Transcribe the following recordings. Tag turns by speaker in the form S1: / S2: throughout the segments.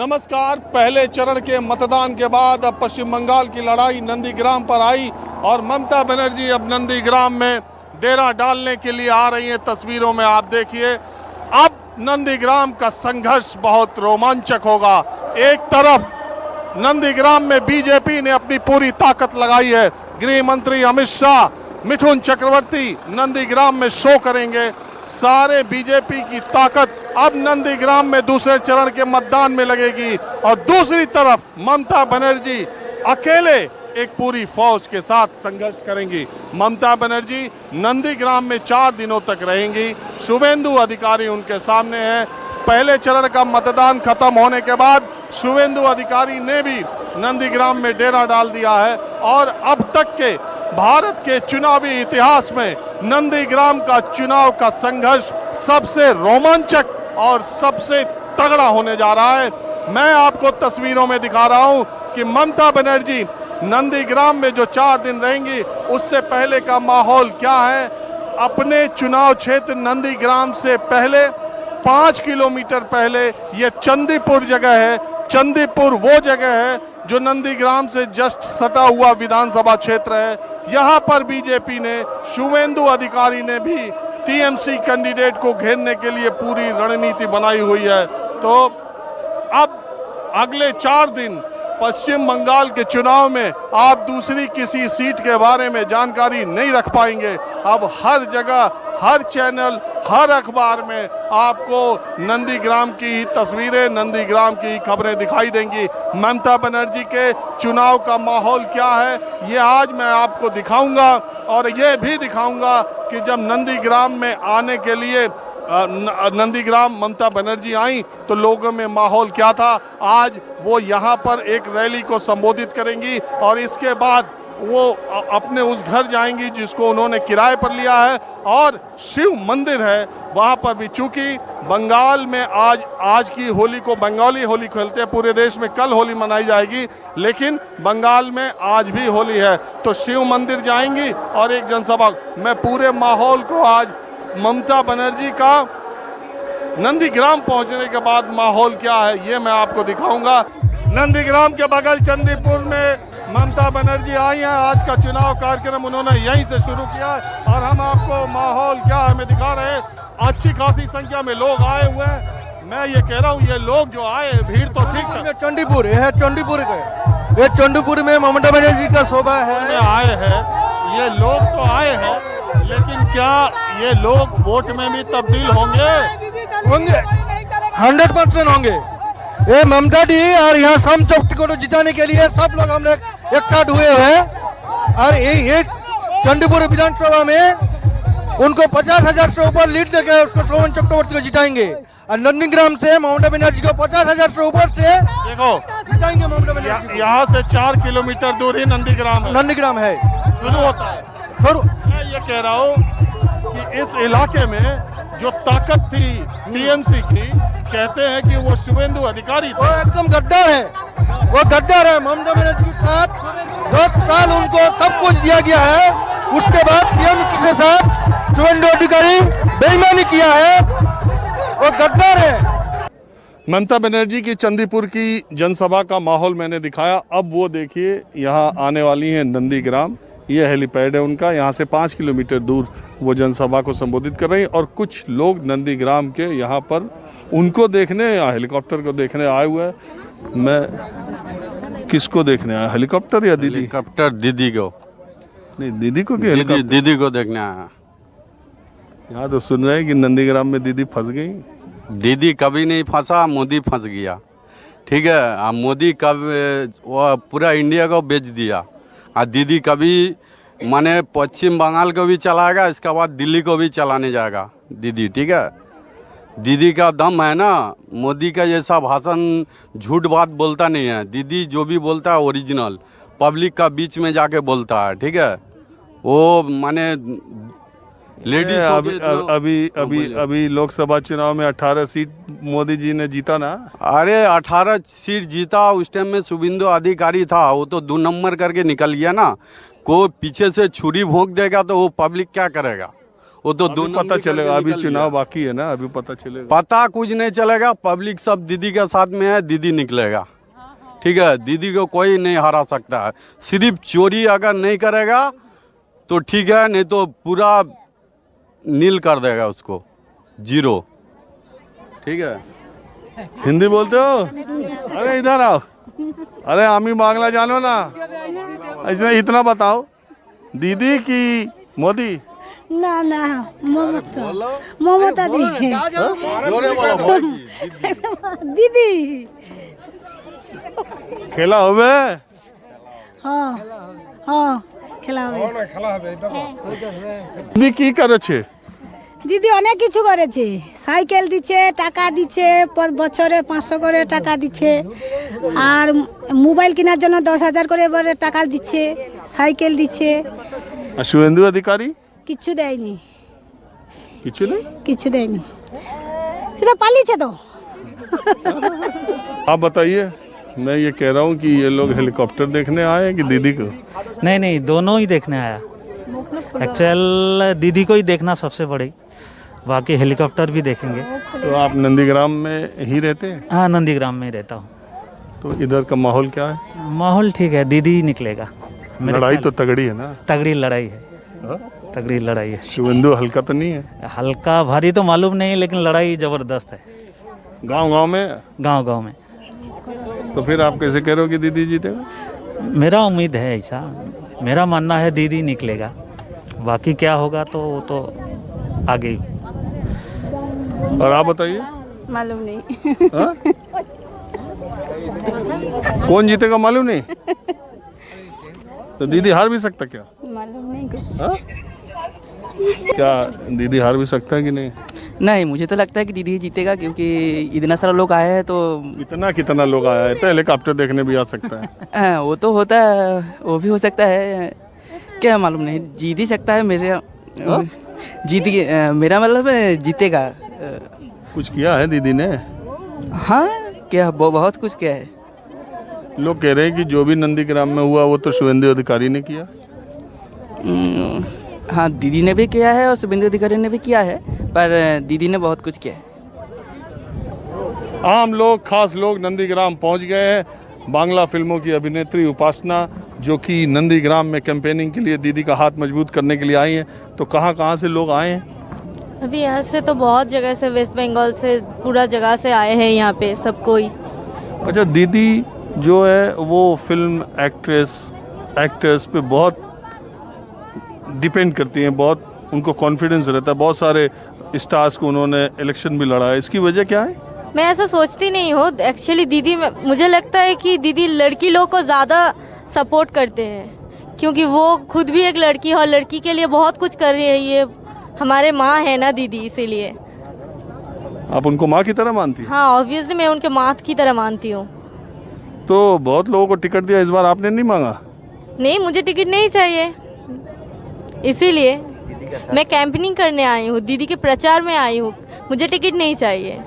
S1: नमस्कार। पहले चरण के मतदान के बाद अब पश्चिम बंगाल की लड़ाई नंदीग्राम पर आई और ममता बनर्जी अब नंदीग्राम में डेरा डालने के लिए आ रही हैं। तस्वीरों में आप देखिए, अब नंदीग्राम का संघर्ष बहुत रोमांचक होगा। एक तरफ नंदीग्राम में बीजेपी ने अपनी पूरी ताकत लगाई है। गृह मंत्री अमित शाह, मिथुन चक्रवर्ती नंदीग्राम में शो करेंगे। सारे बीजेपी की ताकत अब नंदीग्राम में दूसरे चरण के मतदान में लगेगी और दूसरी तरफ ममता बनर्जी अकेले एक पूरी फौज के साथ संघर्ष करेंगी। ममता बनर्जी नंदीग्राम में 4 दिनों तक रहेंगी। शुवेंदु अधिकारी उनके सामने है। पहले चरण का मतदान खत्म होने के बाद शुवेंदु अधिकारी ने भी नंदीग्राम में डेरा डाल दिया है और अब तक के भारत के चुनावी इतिहास में नंदीग्राम का चुनाव का संघर्ष सबसे रोमांचक और सबसे तगड़ा होने जा रहा है। मैं आपको तस्वीरों में दिखा रहा हूं कि ममता बनर्जी नंदीग्राम में जो 4 दिन रहेंगी उससे पहले का माहौल क्या है। अपने चुनाव क्षेत्र नंदीग्राम से पहले 5 किलोमीटर पहले यह चंदीपुर जगह है। चंदीपुर वो जगह है जो नंदीग्राम से जस्ट सटा हुआ विधानसभा क्षेत्र है। यहाँ पर बीजेपी ने, शुवेंदु अधिकारी ने भी टीएमसी कैंडिडेट को घेरने के लिए पूरी रणनीति बनाई हुई है। तो अब अगले 4 दिन पश्चिम बंगाल के चुनाव में आप दूसरी किसी सीट के बारे में जानकारी नहीं रख पाएंगे। अब हर जगह, हर चैनल, हर अखबार में आपको नंदीग्राम की ही तस्वीरें, नंदीग्राम की खबरें दिखाई देंगी। ममता बनर्जी के चुनाव का माहौल क्या है ये आज मैं आपको दिखाऊंगा और ये भी दिखाऊंगा कि जब नंदीग्राम में आने के लिए नंदीग्राम ममता बनर्जी आई तो लोगों में माहौल क्या था। आज वो यहाँ पर एक रैली को संबोधित करेंगी और इसके बाद वो अपने उस घर जाएंगी जिसको उन्होंने किराए पर लिया है और शिव मंदिर है वहाँ पर भी। चूंकि बंगाल में आज की होली को बंगाली होली खेलते हैं, पूरे देश में कल होली मनाई जाएगी, लेकिन बंगाल में आज भी होली है। तो शिव मंदिर जाएंगी और एक जनसभा। मैं पूरे माहौल को आज ममता बनर्जी का नंदीग्राम पहुंचने के बाद माहौल क्या है ये मैं आपको दिखाऊंगा। नंदीग्राम के बगल चंदीपुर में ममता बनर्जी आई हैं। आज का चुनाव कार्यक्रम उन्होंने यहीं से शुरू किया है और हम आपको माहौल क्या है मैं दिखा रहे हैं। अच्छी खासी संख्या में लोग आए हुए हैं। मैं ये कह रहा हूँ ये लोग जो आए, भीड़ तो ठीक है।
S2: चंडीपुर है, चंडीपुर का ये चंडीपुर में ममता बनर्जी का शोभा है।
S1: आए हैं ये लोग तो आए हैं, लेकिन क्या ये लोग वोट में भी तब्दील होंगे?
S2: 100% होंगे। ये ममता दी और यहाँ सम चौकी को जिताने के लिए सब लोग हम लोग एक साथ हुए हैं और ये चंडीपुर विधानसभा में उनको 50,000 से ऊपर लीड देकर उसको श्रवण चक्रवर्ती को जिताएंगे और नंदीग्राम से ममता बनर्जी को 50,000 से ऊपर से
S1: देखो
S2: जिताएंगे ममता बनर्जी।
S1: यहाँ से 4 किलोमीटर दूर ही नंदीग्राम है, शुरू होता है। मैं ये कह रहा हूँ कि इस इलाके में जो ताकत थी टीएमसी की, कहते हैं कि वो शुवेंदु अधिकारी थे।
S2: वो एकदम गद्दार है, वो गद्दार है। ममता बनर्जी के साथ 10 साल उनको सब कुछ दिया गया है, उसके बाद टीएमसी के साथ शुवेंदु अधिकारी बेईमानी किया है, वो गद्दार है।
S1: ममता बनर्जी की चंदीपुर की जनसभा का माहौल मैंने दिखाया। अब वो देखिए यहाँ आने वाली हैं नंदीग्राम। ये हेलीपैड है उनका, यहाँ से 5 किलोमीटर दूर वो जनसभा को संबोधित कर रही हैं और कुछ लोग नंदीग्राम के यहाँ पर उनको देखने या हेलीकॉप्टर को देखने आए हुए हैं। मैं किसको देखने आया, हेलीकॉप्टर या दीदी?
S3: हेलीकॉप्टर दीदी को
S1: नहीं, दीदी को कि हेलीकॉप्टर?
S3: दीदी को देखने आया।
S1: यहाँ तो सुन रहे हैं कि नंदीग्राम में दीदी फंस गई।
S3: दीदी कभी नहीं फंसा, मोदी फंस गया। ठीक है, मोदी कब वो पूरा इंडिया को बेच दिया और दीदी कभी माने पश्चिम बंगाल को भी चलाएगा, इसके बाद दिल्ली को भी चलाने जाएगा दीदी। ठीक है, दीदी का दम है ना। मोदी का जैसा भाषण झूठ बात बोलता नहीं है। दीदी जो भी बोलता है ओरिजिनल पब्लिक का बीच में जाके बोलता है। ठीक है, वो माने लेडीज
S1: अभी लोकसभा चुनाव में 18 सीट मोदी जी ने जीता ना।
S3: अरे 18 सीट जीता, उस टाइम में शुवेंदु अधिकारी था, वो तो 2 नंबर करके निकल गया ना। को पीछे से छुरी भोंक देगा तो वो पब्लिक क्या करेगा? वो तो दोनों
S1: पता चलेगा, अभी
S3: निकल
S1: चुनाव
S3: गया।
S1: बाकी है ना, अभी पता चलेगा।
S3: पता कुछ नहीं चलेगा, पब्लिक सब दीदी के साथ में है, दीदी निकलेगा। ठीक है, दीदी को कोई नहीं हरा सकता है। सिर्फ चोरी अगर नहीं करेगा तो ठीक है, नहीं तो पूरा नील कर देगा उसको, जीरो। ठीक है,
S1: हिंदी बोलते हो? अरे इधर आओ। अरे आमी बांग्ला जानो ना, इतना बताओ, दीदी की मोदी?
S4: ना ना ममता दी दीदी
S1: खेला होवे?
S4: हाँ हाँ খেলাবে
S1: দিদি কি করেছে?
S4: দিদি অনেক কিছু করেছে, সাইকেল দিচ্ছে, টাকা দিচ্ছে, বছরে 500 করে টাকা দিচ্ছে, আর মোবাইল কেনার জন্য 10,000 করে এবারে টাকা দিচ্ছে, সাইকেল দিচ্ছে।
S1: আর শুভেন্দু অধিকারী
S4: কিচ্ছু দেয়নি,
S1: কিছু নেই।
S4: কিচ্ছু দেয়নি, সেটা পালিয়েছে তো।
S1: आप बताइए, मैं ये कह रहा हूँ कि ये लोग हेलीकॉप्टर देखने आए हैं कि दीदी को?
S5: नहीं नहीं, दोनों ही देखने आया। एक्चुअल दीदी को ही देखना सबसे बड़ी, बाकी हेलीकॉप्टर भी देखेंगे।
S1: तो आप नंदीग्राम में ही रहते हैं?
S5: हाँ, नंदीग्राम में ही रहता हूँ।
S1: तो इधर का माहौल क्या है?
S5: माहौल ठीक है, दीदी ही निकलेगा। मेरे
S1: लड़ाई
S5: ख्याल
S1: तो तगड़ी है ना?
S5: तगड़ी लड़ाई है,
S1: हाँ?
S5: तगड़ी लड़ाई है।
S1: शुभेंदु हल्का तो नहीं है?
S5: हल्का भारी तो मालूम नहीं, लेकिन लड़ाई जबरदस्त है
S1: गांव गांव में?
S5: गांव गांव में।
S1: तो फिर आप कैसे कह रहे हो कि दीदी जीतेगा?
S5: मेरा उम्मीद है ऐसा, मेरा मानना है दीदी निकलेगा, बाकी क्या होगा तो वो तो आगे।
S1: और आप बताइए,
S4: मालूम नहीं,
S1: हाँ? कौन जीतेगा मालूम नहीं? तो दीदी हार भी सकता क्या?
S4: मालूम नहीं कुछ।
S1: हाँ? क्या दीदी हार भी सकता है कि नहीं?
S6: नहीं, मुझे तो लगता है कि दीदी ही जीतेगा, क्योंकि इतना सारा लोग आए हैं तो
S1: इतना कितना लोग आया है, तो हेलीकॉप्टर देखने भी आ सकता है।
S6: वो तो होता है, वो भी हो सकता है, क्या मालूम नहीं, जीत ही सकता है। मेरे जीत मेरा मतलब जीतेगा।
S1: कुछ किया है दीदी ने?
S6: हाँ, क्या बहुत कुछ किया है।
S1: लोग कह रहे हैं कि जो भी नंदीग्राम में हुआ वो तो शुभेंदु अधिकारी ने किया।
S6: हाँ, दीदी ने भी किया है और शुभेंदु अधिकारी ने भी किया है, पर दीदी ने बहुत कुछ किया है।
S1: आम लोग, खास लोग नंदीग्राम पहुंच गए हैं। बांग्ला फिल्मों की अभिनेत्री उपासना, जो कि नंदीग्राम में कैंपेनिंग के लिए दीदी का हाथ मजबूत करने के लिए आई हैं। तो कहाँ कहाँ से लोग आए हैं?
S7: अभी यहाँ से तो बहुत जगह से, वेस्ट बंगाल से, पूरा जगह से आए हैं यहाँ पे सब कोई।
S1: अच्छा, दीदी जो है वो फिल्म एक्ट्रेस पे बहुत डिपेंड करती हैं, बहुत उनको कॉन्फिडेंस रहता है। बहुत सारे स्टार्स को उन्होंने इलेक्शन भी लड़ा है, इसकी वजह क्या है?
S7: मैं ऐसा सोचती नहीं हूँ एक्चुअली। दीदी, मुझे लगता है कि दीदी लड़की लोग को ज़्यादा सपोर्ट करते हैं, क्योंकि वो खुद भी एक लड़की है और लड़की के लिए बहुत कुछ कर रही है। ये हमारे माँ है ना दीदी, इसीलिए।
S1: आप उनको माँ की तरह मानती हैं?
S7: हाँ, ऑब्वियसली मैं उनके माँ की तरह मानती हूँ।
S1: तो बहुत लोगों को टिकट दिया, इस बार आपने नहीं मांगा?
S7: नहीं, मुझे टिकट नहीं चाहिए, इसीलिए मैं कैंपेनिंग करने आई हूँ, दीदी के प्रचार में आई हूँ, मुझे टिकट नहीं चाहिए।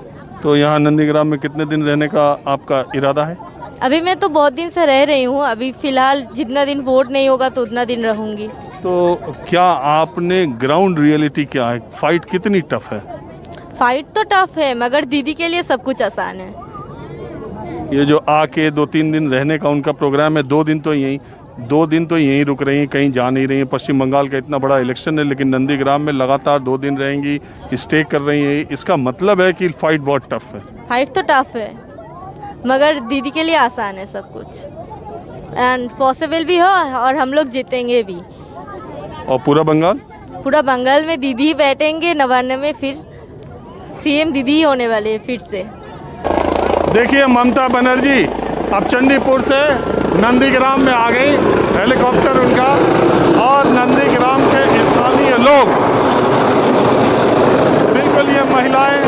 S1: तो यहाँ नंदीग्राम में कितने दिन रहने का आपका इरादा है?
S7: अभी मैं तो बहुत दिन से रह रही हूँ, अभी फिलहाल जितना दिन वोट नहीं होगा तो उतना दिन रहूंगी।
S1: तो क्या आपने ग्राउंड रियलिटी क्या है, फाइट कितनी टफ है?
S7: फाइट तो टफ है, मगर दीदी के लिए सब कुछ आसान है।
S1: ये जो आके 2-3 दिन रहने का उनका प्रोग्राम है, 2 दिन तो यहीं रुक रही हैं, कहीं जा नहीं रही हैं। पश्चिम बंगाल का इतना बड़ा इलेक्शन है, लेकिन नंदीग्राम में लगातार 2 दिन रहेंगी, स्टे कर रही हैं। इसका मतलब है कि फाइट बहुत टफ है।
S7: फाइट तो टफ है, मगर दीदी के लिए आसान है सब कुछ, एंड पॉसिबल भी हो, और हम लोग जीतेंगे भी।
S1: और पूरा
S7: बंगाल में दीदी ही बैठेंगे, 99 में फिर सीएम दीदी ही होने वाले हैं फिर से।
S1: देखिए, ममता बनर्जी अब चंडीपुर से नंदीग्राम में आ गई, हेलीकॉप्टर उनका, और नंदीग्राम के स्थानीय लोग, बिल्कुल ये महिलाएं,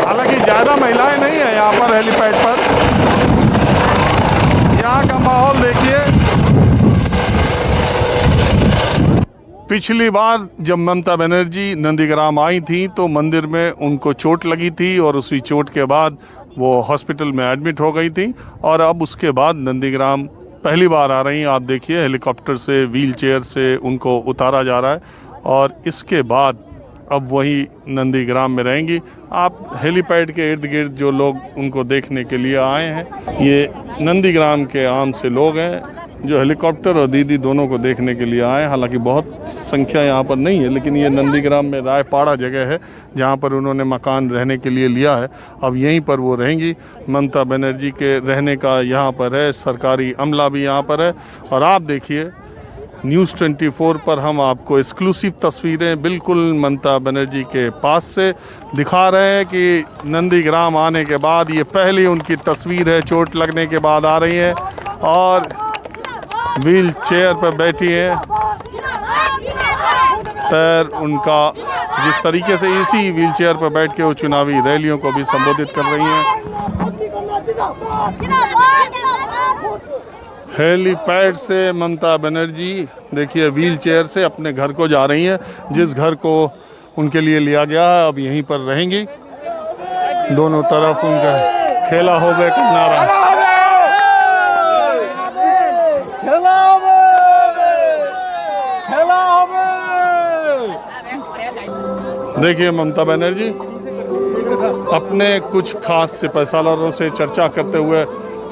S1: हालांकि ज़्यादा महिलाएं नहीं है यहाँ पर हेलीपैड पर। यहाँ का माहौल देखिए। पिछली बार जब ममता बनर्जी नंदीग्राम आई थी तो मंदिर में उनको चोट लगी थी, और उसी चोट के बाद वो हॉस्पिटल में एडमिट हो गई थी। और अब उसके बाद नंदीग्राम पहली बार आ रही हैं। आप देखिए, हेलीकॉप्टर से, व्हील चेयर से उनको उतारा जा रहा है, और इसके बाद अब वही नंदीग्राम में रहेंगी। आप हेलीपैड के इर्द गिर्द जो लोग उनको देखने के लिए आए हैं, ये नंदीग्राम के आम से लोग हैं जो हेलीकॉप्टर और दीदी दोनों को देखने के लिए आए। हालांकि बहुत संख्या यहाँ पर नहीं है, लेकिन ये नंदीग्राम में रायपाड़ा जगह है जहाँ पर उन्होंने मकान रहने के लिए लिया है। अब यहीं पर वो रहेंगी। ममता बनर्जी के रहने का यहाँ पर है, सरकारी अमला भी यहाँ पर है। और आप देखिए न्यूज़ 24 पर हम आपको एक्सक्लूसिव तस्वीरें बिल्कुल ममता बनर्जी के पास से दिखा रहे हैं कि नंदीग्राम आने के बाद ये पहली उनकी तस्वीर है, चोट लगने के बाद आ रही हैं और व्हील चेयर पर बैठी हैं। पैर उनका जिस तरीके से इसी व्हील चेयर पर बैठ के वो चुनावी रैलियों को भी संबोधित कर रही हैं। हेलीपैड से ममता बनर्जी देखिए व्हील चेयर से अपने घर को जा रही हैं, जिस घर को उनके लिए लिया गया है। अब यहीं पर रहेंगी। दोनों तरफ उनका खेला हो गया का नारा। देखिए ममता बनर्जी अपने कुछ खास सिपहसालारों से चर्चा करते हुए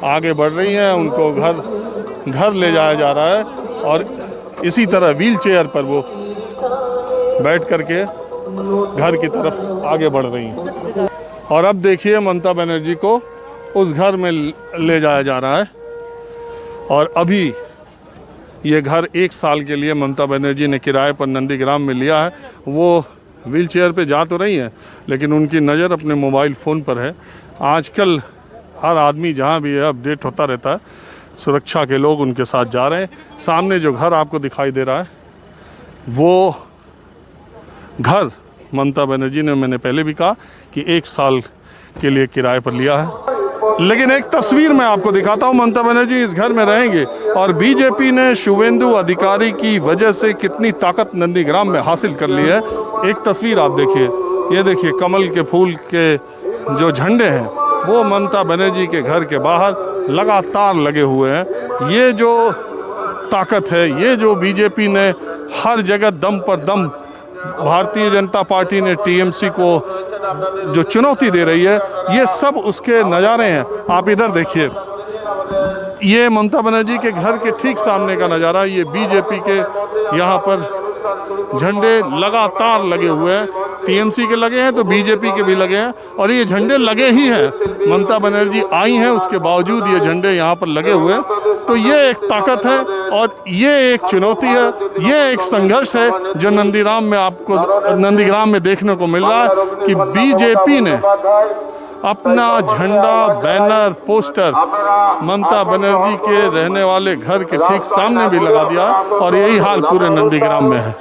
S1: आगे बढ़ रही हैं। उनको घर ले जाया जा रहा है और इसी तरह व्हील चेयर पर वो बैठ करके घर की तरफ आगे बढ़ रही हैं। और अब देखिए ममता बनर्जी को उस घर में ले जाया जा रहा है। और अभी ये घर 1 साल के लिए ममता बनर्जी ने किराए पर नंदीग्राम में लिया है। वो व्हील चेयर पर जा तो रही हैं, लेकिन उनकी नज़र अपने मोबाइल फ़ोन पर है। आजकल हर आदमी जहाँ भी है अपडेट होता रहता है। सुरक्षा के लोग उनके साथ जा रहे हैं। सामने जो घर आपको दिखाई दे रहा है वो घर ममता बनर्जी ने, मैंने पहले भी कहा कि 1 साल के लिए किराए पर लिया है। लेकिन एक तस्वीर मैं आपको दिखाता हूं। ममता बनर्जी इस घर में रहेंगे और बीजेपी ने शुवेंदु अधिकारी की वजह से कितनी ताकत नंदीग्राम में हासिल कर ली है। एक तस्वीर आप देखिए, ये देखिए कमल के फूल के जो झंडे हैं वो ममता बनर्जी के घर के बाहर लगातार लगे हुए हैं। ये जो ताकत है, ये जो बीजेपी ने हर जगह दम पर दम, भारतीय जनता पार्टी ने टीएमसी को जो चुनौती दे रही है, ये सब उसके नज़ारे हैं। आप इधर देखिए, ये ममता बनर्जी के घर के ठीक सामने का नज़ारा। ये बीजेपी के यहाँ पर झंडे लगातार लगे हुए हैं। टीएमसी के लगे हैं तो बीजेपी के भी लगे हैं और ये झंडे लगे ही हैं। ममता बनर्जी आई हैं, उसके बावजूद ये झंडे यहाँ पर लगे हुए हैं। तो ये एक ताकत है और ये एक चुनौती है, ये एक संघर्ष है जो नंदीग्राम में देखने को मिल रहा है कि बीजेपी ने अपना झंडा, बैनर, पोस्टर ममता बनर्जी के रहने वाले घर के ठीक सामने भी लगा दिया और यही हाल पूरे नंदीग्राम में है।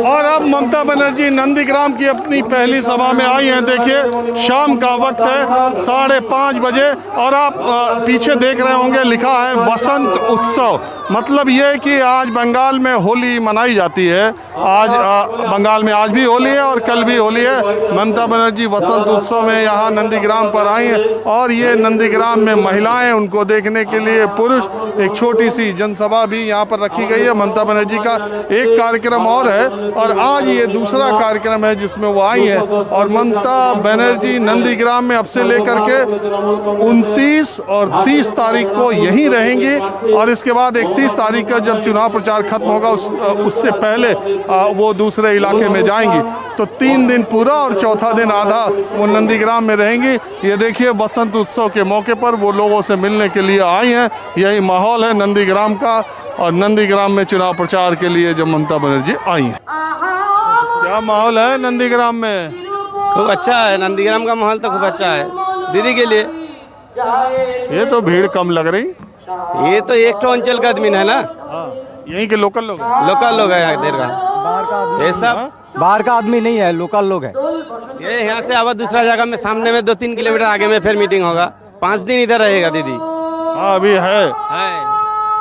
S1: और अब ममता बनर्जी नंदीग्राम की अपनी पहली सभा में आई हैं। देखिए शाम का वक्त है, 5:30 बजे और आप पीछे देख रहे होंगे लिखा है वसंत उत्सव। मतलब ये कि आज बंगाल में होली मनाई जाती है। आज बंगाल में आज भी होली है और कल भी होली है। ममता बनर्जी वसंत उत्सव में यहाँ नंदीग्राम पर आई हैं और ये नंदीग्राम में महिलाएं, उनको देखने के लिए पुरुष, एक छोटी सी जनसभा भी यहाँ पर रखी गई है। ममता बनर्जी का एक कार्यक्रम और है और आज ये दूसरा कार्यक्रम है जिसमें वो आई है। और ममता बनर्जी नंदीग्राम में अब से लेकर के 29 और 30 तारीख को यहीं रहेंगी और इसके बाद 31 तारीख का जब चुनाव प्रचार खत्म होगा उससे पहले वो दूसरे इलाके में जाएंगी। तो 3 दिन पूरा और चौथा दिन आधा वो नंदीग्राम में रहेंगी। ये देखिए वसंत उत्सव के मौके पर वो लोगों से मिलने के लिए आई हैं। यही माहौल है नंदीग्राम का और नंदीग्राम में चुनाव प्रचार के लिए जब ममता बनर्जी आई हैं। क्या माहौल है नंदीग्राम में?
S8: खूब अच्छा है, नंदीग्राम का माहौल तो खूब अच्छा है दीदी के लिए।
S1: ये तो भीड़ कम लग रही।
S8: ये तो एक तो अंचल का आदमी है ना,
S1: यहीं के लोकल लोग
S8: है यहाँ देर का। ये सब
S2: बाहर का आदमी नहीं है, लोकल लोग है।
S8: ये यहाँ से अब दूसरा जगह में सामने में 2-3 किलोमीटर आगे में फिर मीटिंग होगा। 5 दिन इधर रहेगा दीदी।
S1: अभी है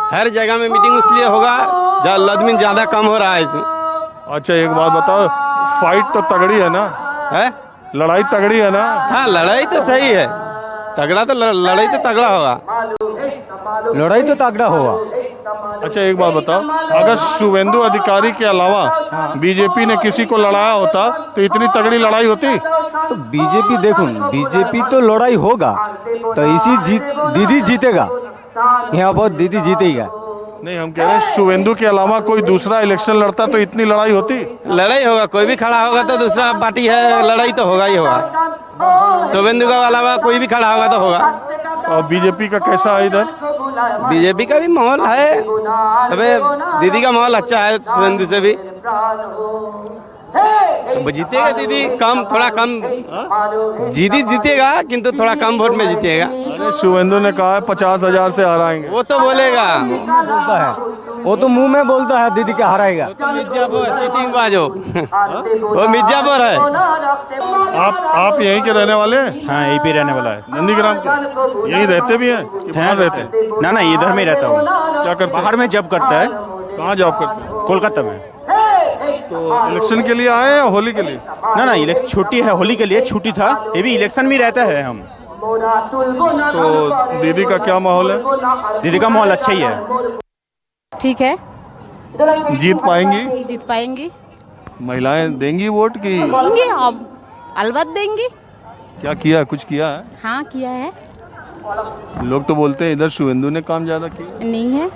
S8: हर जगह में मीटिंग इसलिए होगा जहाँ आदमी ज्यादा कम हो रहा है इसमें।
S1: अच्छा एक बात बताओ, फाइट तो तगड़ी है ना?
S8: है
S1: लड़ाई तगड़ी है ना?
S8: हाँ लड़ाई तो सही है, तगड़ा तो लड़ाई तो तगड़ा होगा।
S2: लड़ाई तो तगड़ा होगा।
S1: अच्छा एक बात बताओ, अगर शुभेंदु अधिकारी के अलावा बीजेपी ने किसी को लड़ाया होता तो इतनी तगड़ी लड़ाई होती?
S9: तो बीजेपी देखो, बीजेपी तो लड़ाई होगा तो इसी दीदी जीतेगा, यहाँ बहुत दीदी जीतेगा।
S1: नहीं, हम कह रहे हैं शुभेंदु के अलावा कोई दूसरा इलेक्शन लड़ता तो इतनी लड़ाई होती?
S8: लड़ाई होगा, कोई भी खड़ा होगा तो दूसरा पार्टी है, लड़ाई तो होगा ही होगा। शुभेंदु के अलावा कोई भी खड़ा होगा तो होगा।
S1: और बीजेपी का कैसा है इधर?
S8: बीजेपी का भी माहौल है, अबे दीदी का माहौल अच्छा है शुभेंदु से भी। जीतेगा दीदी, कम थोड़ा कम जीतेगा, किंतु थोड़ा कम वोट में जीतेगा।
S1: अरे शुभेंदु ने कहा है 50,000 से हराएंगे।
S8: वो तो बोलेगा,
S9: बोलता है, वो तो मुंह में बोलता है दीदी का हराएगा।
S8: मिर्जापुर चीटिंग बाजो वो मिर्जापुर है।
S1: आप यहीं के रहने वाले हैं?
S10: हाँ, यहीं पे रहने वाला है।
S1: नंदीग्राम के? यहीं रहते भी हैं कि बाहर रहते हैं?
S10: ना इधर में रहता हूँ।
S1: क्या करते हैं?
S10: बाहर में जॉब करता है।
S1: कहाँ जॉब करते हैं?
S10: कोलकाता में।
S1: तो इलेक्शन के लिए आए या होली के लिए?
S10: ना इलेक्शन छुट्टी है, होली के लिए छुट्टी था, ये भी इलेक्शन में रहता है हम।
S1: तो दीदी का क्या माहौल है?
S10: दीदी का माहौल अच्छा ही है।
S11: ठीक है,
S1: जीत पाएंगी?
S11: जीत पाएंगी।
S1: महिलाएं देंगी वोट की?
S11: देंगी, अब अलबत्त देंगी।
S1: क्या किया, कुछ किया है?
S11: हाँ किया है।
S1: लोग तो बोलते हैं इधर शुभेंदु ने काम ज्यादा किया।
S11: नहीं है,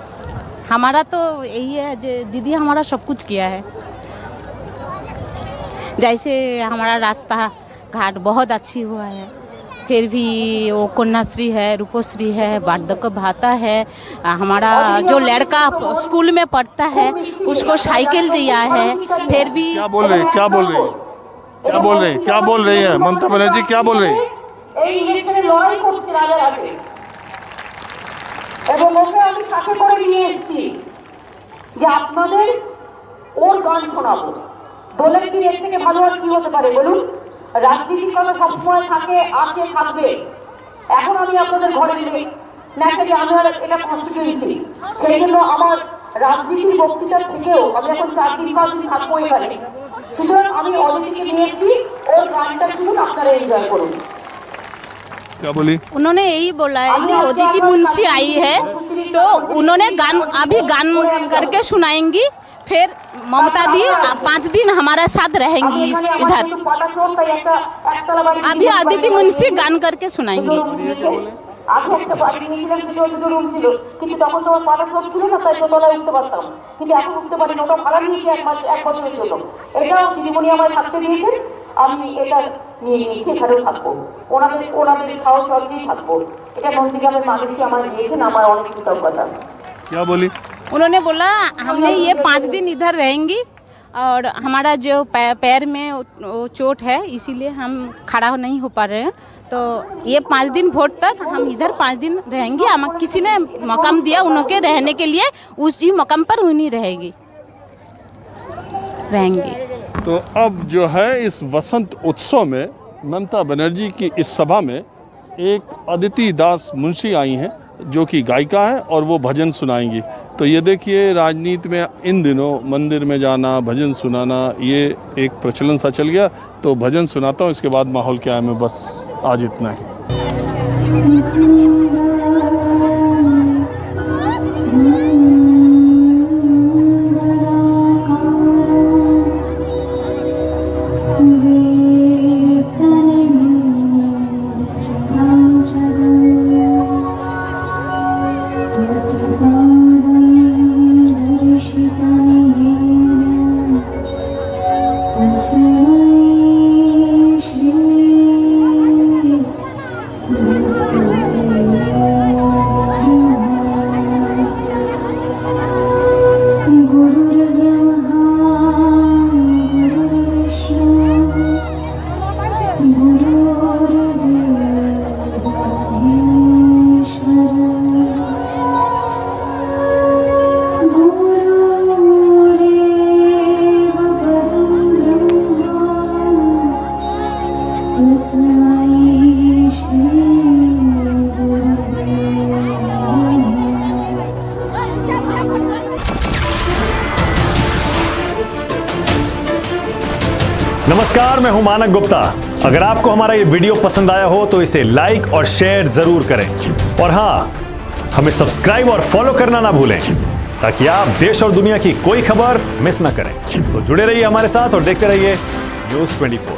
S11: हमारा तो यही है, दीदी हमारा सब कुछ किया है। जैसे हमारा रास्ता घाट बहुत अच्छी हुआ है, फिर भी वो कन्याश्री है, रूपश्री है, वार्धक्य भाता है। हमारा जो लड़का स्कूल में पढ़ता है उसको साइकिल दिया है। फिर भी
S1: क्या बोल रही है ममता बनर्जी? क्या बोल रही है?
S12: এবং ওকে আমি কাছে করে নিয়ে এসেছি যে আপনাদের ওর গান শোনাবো। দলের কি এর থেকে ভালো আর কি হতে পারে বলুন? রাজনীতির কথা সবসময় থাকে, আছে, থাকবে। এখন আমি আপনাদের ঘরে নেই না, যে আমি আর এটা কনস্টিটিউয়েন্সি, সেই জন্য আমার রাজনীতির বক্তৃতার থেকেও আমি এখন 4-5 দিন থাকবো এখানে। সুতরাং আমি অদিতিকে নিয়েছি, ওর গানটা শুনুন, আপনারা এনজয় করুন।
S1: क्या बोली?
S11: उन्होंने यही बोला है जो अदिति मुंशी आई है तो उन्होंने अभी गान करके सुनाएंगी, फिर ममता दी 5 दिन हमारे साथ रहेंगी इधर। अभी अदिति मुंशी गान करके सुनाएंगी।
S12: আগে একটা বাড়ি নিয়েছিলাম, দুটো রুম ছিল, কিন্তু তখন তোমার পাটা সব ছিল না, তাই দোতলায় উঠতে পারতাম, কিন্তু এখন উঠতে পারি না। ওটা ভাড়া নিয়েছি 1 বছরের জন্য। এটাও দিদিমণি আমায় থাকতে দিয়েছেন, আমি এটা নিয়ে নিয়েছি, এখানেও থাকবো, ওনাদের খাওয়া সবই থাকবো। এটা নন্দীগ্রামের মানুষই আমার দিয়েছেন, আমার অনেক কৃতজ্ঞতা।
S1: क्या बोली?
S11: उन्होंने बोला हमने ये 5 दिन इधर रहेंगी और हमारा जो पैर में वो चोट है, इसीलिए हम खड़ा नहीं हो पा रहे हैं, तो ये 5 दिन वोट तक हम इधर 5 दिन रहेंगे। हमें किसी ने मकाम दिया उनके रहने के लिए, उसी मकाम पर उन्हीं रहेंगी।
S1: तो अब जो है इस वसंत उत्सव में ममता बनर्जी की इस सभा में एक अदिति दास मुंशी आई हैं जो कि गायिका है और वो भजन सुनाएंगी। तो ये देखिए, राजनीति में इन दिनों मंदिर में जाना, भजन सुनाना, ये एक प्रचलन सा चल गया। तो भजन सुनाता हूँ, इसके बाद माहौल क्या है मैं बस आज इतना ही।
S13: नमस्कार, मैं हूं मानक गुप्ता। अगर आपको हमारा ये वीडियो पसंद आया हो तो इसे लाइक और शेयर जरूर करें, और हां, हमें सब्सक्राइब और फॉलो करना ना भूलें। ताकि आप देश और दुनिया की कोई खबर मिस ना करें। तो जुड़े रहिए हमारे साथ और देखते रहिए न्यूज़ 24।